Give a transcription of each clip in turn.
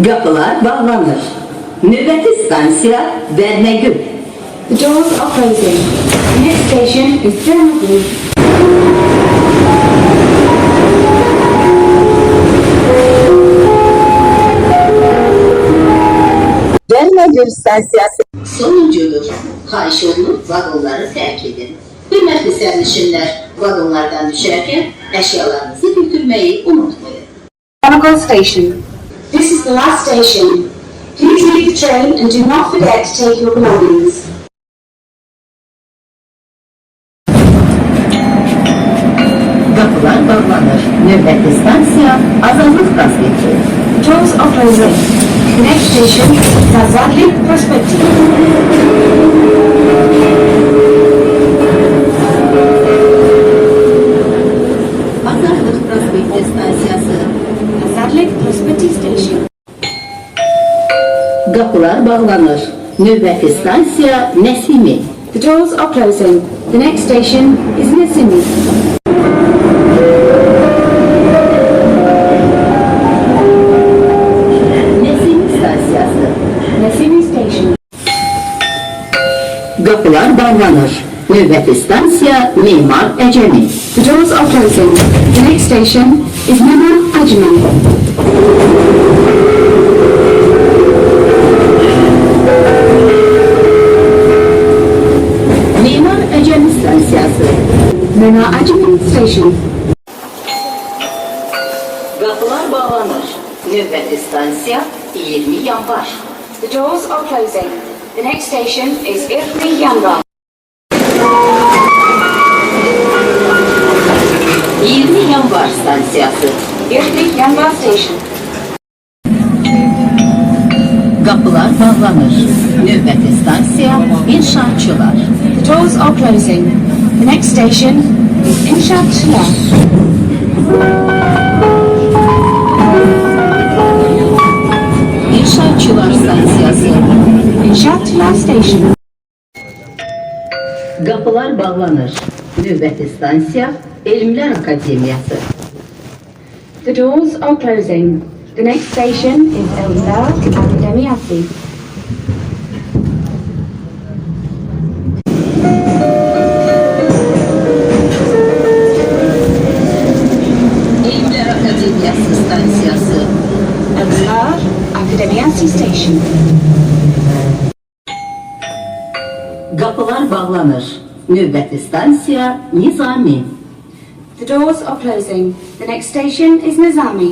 Qapılar bağlanır. Növbəti stansiya Vərməgül. The doors are closing. The next station is Dernagül. Vərməgül stansiyası. Sonuncudur. Xahiş olunub vaqonları tərk edin. Hörmətli sərnişinlər, vaqonlardan düşərkən əşyalarınızı götürməyi unutmayın. Dernagül Station. This is the last station. Please leave the train and do not forget to take your belongings. Qapılar bağlanır. Növbəti stansiya Azadlıq prospekti. The doors are closing. The next station is Azadlık Prospekti. Azadlıq prospekti stansiyası. Azadlık Prospekti Station. Qapılar bağlanır. Növbəti stansiya Nəsimi. The doors are closing. The next station is Nesimi. Nəsimi stansiyası. Nesimi Station. Qapılar bağlanır. Növbəti stansiya Memar Əcəmi. The doors are closing. The next station is Memar Acman. Memar Əcəmi stansiyası. Memar Acman Station. Qapılar bağlanır. Növbəti stansiya 20 yanvar. The doors are closing. The next station is Irmi Yanvar. 20 yanvar stansiyası. Irmi Yanvar Station. Qapılar bağlanır. Növbəti stansiya İnşaatçılar. The doors are closing. The next station is İnşaatçılar. İnşaatçılar stansiyası. İnşaatçılar Station. Qapılar bağlanır. Növbəti stansiya Elmlər Akademiyası. The doors are closing. The next station is Elmdar Akademiyası. Elmlər Akademiyası stansiyası. Elmdar Akademiyası Station. Qapılar bağlanır. Növbəti stansiya Nizami. The doors are closing. The next station is Nizami.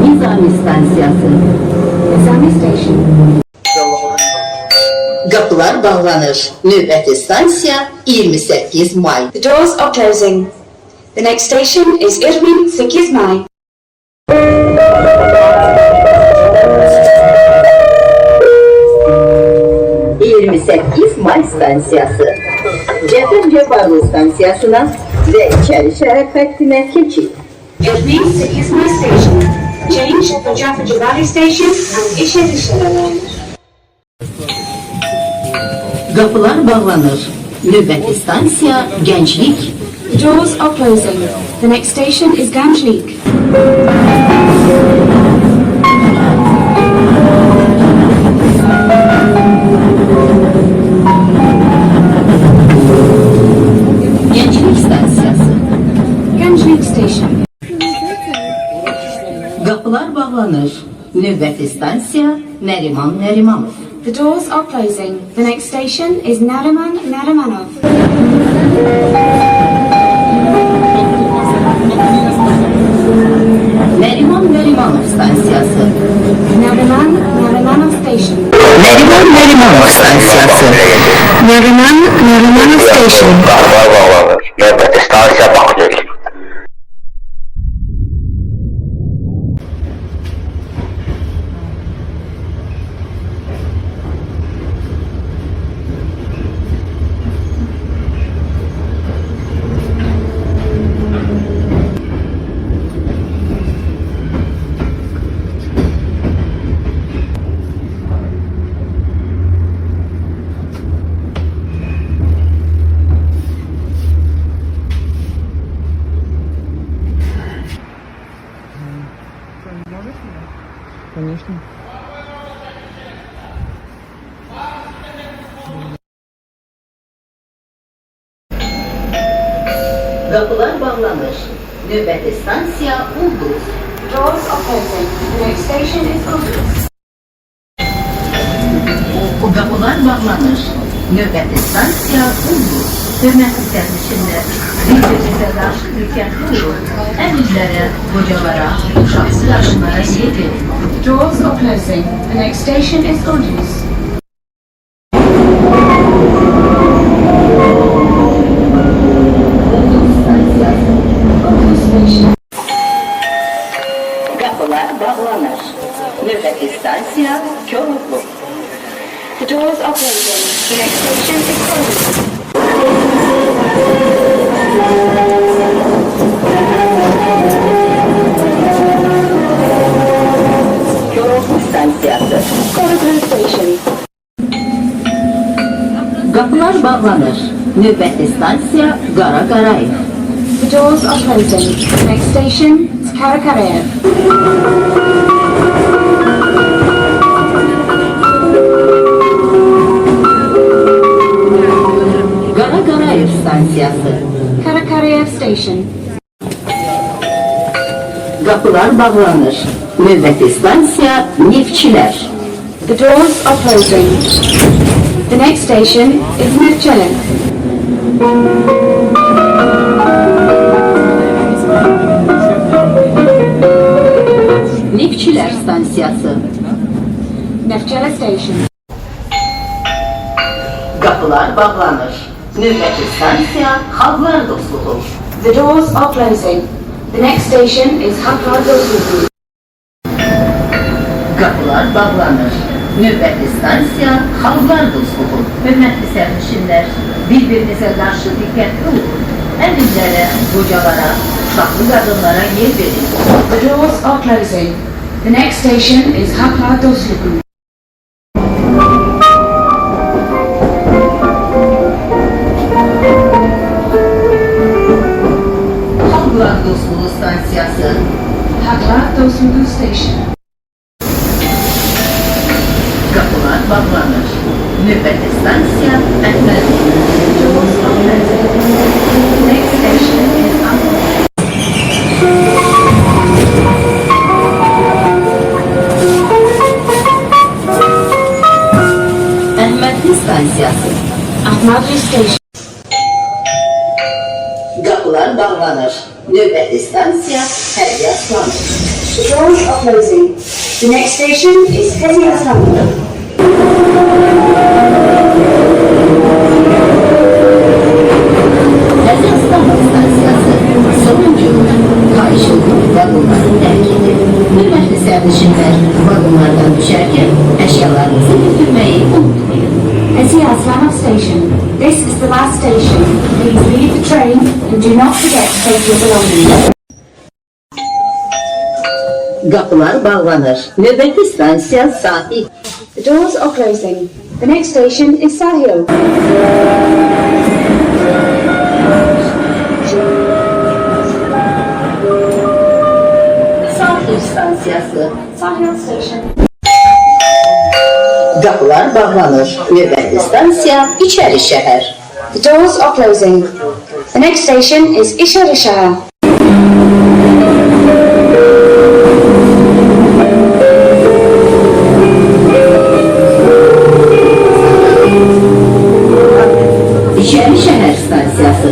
Nizami stansiyası. Nizami Station. Qapılar bağlanır. Növbəti stansiya 28 may. The doors are closing. The next station is Irmi 8 May. May stansiyası. Cəfər Cəbarlı stansiyasına və içəri şəhər xəttinə keçid. Irmi 8 May Station. Change for Jaffa Jabali Station and İşeri Şəhərlər. Qapılar bağlanır. Növbəti stansiya Gənclik. The doors are closing. The next station is Gamshlik. Gənclik stansiyası. Gamshlik Station. Qapılar bağlanır. Növbəti stansiya Nəriman Nərimanov. The doors are closing. The next station is Nariman Narimanov. Nəriman Nərimanov stansiyası. Nariman Narimanov Station. Nəriman Nərimanov stansiyası. Nariman Narimanov Station. Qapılar bağlanır. Növbəti stansiya Bakül. Конечно. Kapılar bağlanır. Növbəti stansiya Ulduz. Doors are closing. The next station is Ulduz. Kapılar bağlanır. Növbəti stansiya Ulduz. Hörmətli sərnişinlər, bir-birinizə qarşı diqqətli olun. Əmizlərə, qocalara, uşaqsız adımlara yer verin. Doors are closing. The next station is Ulduz. Ulduz stansiyası. Ulduz station. Kapılar bağlanır. Növbəti stansiya Koroğlu. The doors are closing. The next station is Ulduz. Koroğlu stansiyası. Ulduz station. Kapılar bağlanır. Növbəti stansiya Qara Qarayev. The doors are closing. The next station is Karakarev. Qara Qarayev stansiyası. Karakarev station. Kapılar bağlanır. Növbəti stansiya Neftçilər. The doors are closing. The next station is Nevchelin. Neftçilər stansiyası. Nevchelin station. Kapılar bağlanır. Növbəti stansiya Xalqlar Dostluğu. The doors are closing. The next station is Haklardosuzu. Kapılar bağlanır. Növbəti stansiya Xalqlar Dostluğu. Hörmətli sərnişinlər, bir-birinizə qarşı diqqətli olun. Əmizlərə, qocalara, uşaqlı qadınlara yer verin. The doors are closing. The next station is Haklardosuzu. Xalqlar Dostluğu stansiyası. Haklardosuzu station. Kapılar bağlanır. Növbəti stansiya Əhmədi. Doors are closing. The next station is Ahmad. Əhmədli stansiyası. Ahmadli station. Kapılar bağlanır. Növbəti stansiya Hərbi Aslanı. The doors are closing. The next station is Heziyaslanlı. Hərbi Aslanı stansiyası. Sonuncu kayışılıq vagonları tərk edin. Hörmətli sərnişinlər, vagonlardan düşərkən əşyalarınızı götürməyi unutmayın. Heziyaslanlı station. This is the last station. Please leave the train and do not forget to take your belongings. Kapılar bağlanır. Növbəti stansiya Sahil. The doors are closing. The next station is Sahil. Sahil stansiyası. Sahil station. Kapılar bağlanır. Növbəti stansiya İçəri şəhər. The doors are closing. The next station is Isharishahar. İçəri şəhər stansiyası.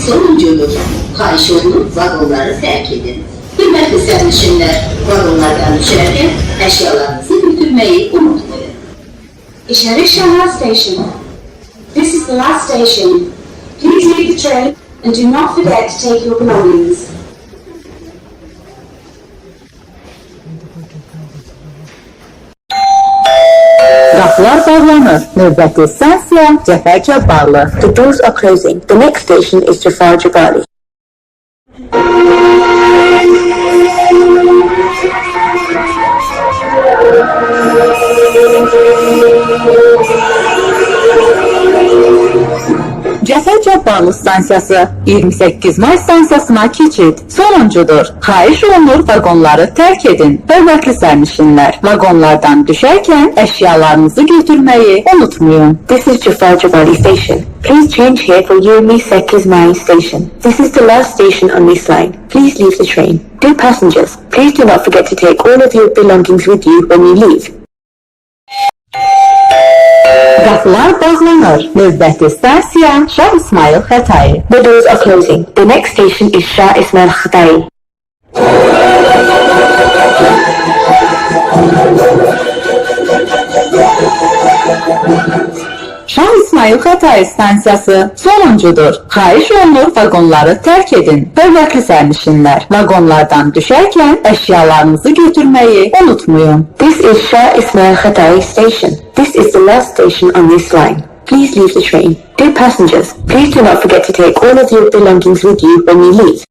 Sonuncudur. Xahiş olunur vagonları tərk edin. Hörmətli sərnişinlər, vagonlardan düşərkən əşyalarınızı götürməyi unutmayın. Isharishahar station. This is the last station. Please leave the train and do not forget to take your belongings. Qapılar bağlanır. Növbəti stansiya Cəfər Cabbarlı. The doors are closing. The next station is Jafar Jabali. Cəfər Cabbarlı Bağlı stansiyası 28 May stansiyasına keçid sonuncudur. Xahiş olunur vaqonları tərk edin. Hörmətli sərnişinlər, vaqonlardan düşərkən əşyalarınızı götürməyi unutmayın. This is Jafar Jabali Station. Please change here for 28 May Station. This is the last station on this line. Please leave the train. Dear passengers, please do not forget to take all of your belongings with you when you leave. Qapılar bağlanır. Növbəti stansiya Şah İsmail Xətai. The doors are closing. The next station is Shah Ismail Khatai. Şah İsmail Xətai stansiyası sonuncudur. Xahiş olunur vaqonları tərk edin. Hörmətli sərnişinlər, vaqonlardan düşərkən əşyalarınızı götürməyi unutmayın. This is Shah Ismail Khatai Station. This is the last station on this line. Please leave the train. Dear passengers, please do not forget to take all of your belongings with you when you leave.